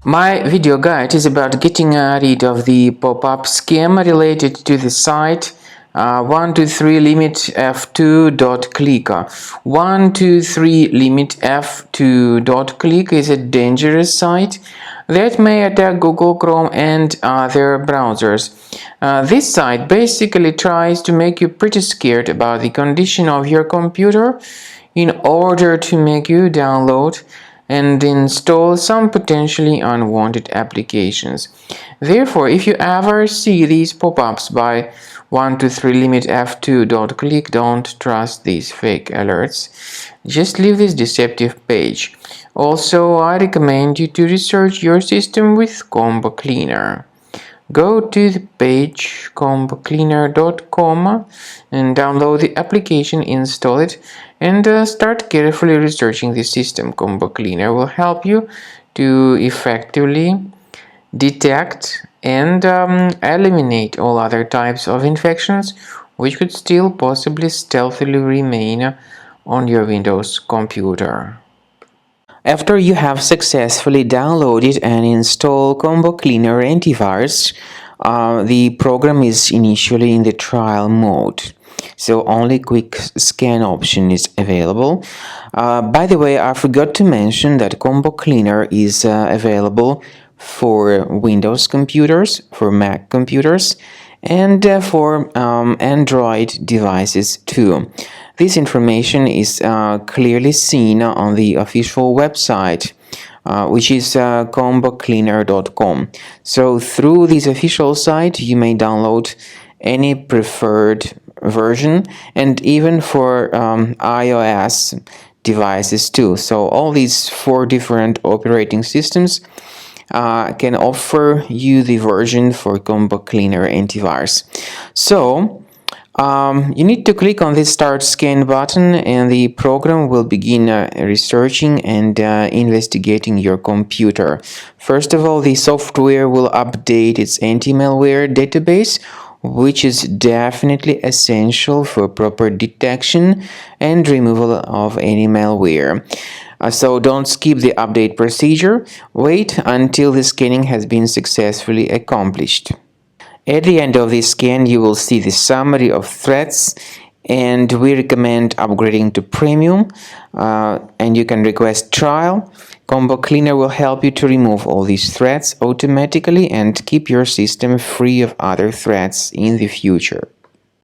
My video guide is about getting rid of the pop-up scam related to the site 123limitf2.click. 123limitf2.click is a dangerous site that may attack Google Chrome and other browsers. This site basically tries to make you pretty scared about the condition of your computer in order to make you download and install some potentially unwanted applications. Therefore, if you ever see these pop-ups by 123limitf2.click, don't trust these fake alerts. Just leave this deceptive page. Also, I recommend you to research your system with Combo Cleaner. Go to the page combocleaner.com and download the application, install it, and start carefully researching the system. Combo Cleaner will help you to effectively detect and eliminate all other types of infections which could still possibly stealthily remain on your Windows computer. After you have successfully downloaded and installed Combo Cleaner antivirus, the program is initially in the trial mode. So only quick scan option is available. By the way, I forgot to mention that Combo Cleaner is available for Windows computers, for Mac computers, and for Android devices too. This information is clearly seen on the official website, which is combocleaner.com. So through this official site, you may download any preferred version, and even for iOS devices too. So all these 4 different operating systems can offer you the version for Combo Cleaner antivirus. So you need to click on this Start Scan button, and the program will begin researching and investigating your computer. First of all, the software will update its anti-malware database, which is definitely essential for proper detection and removal of any malware. So don't skip the update procedure. Wait until the scanning has been successfully accomplished. At the end of the scan, you will see the summary of threats, and we recommend upgrading to Premium, and you can request trial. Combo Cleaner will help you to remove all these threats automatically and keep your system free of other threats in the future.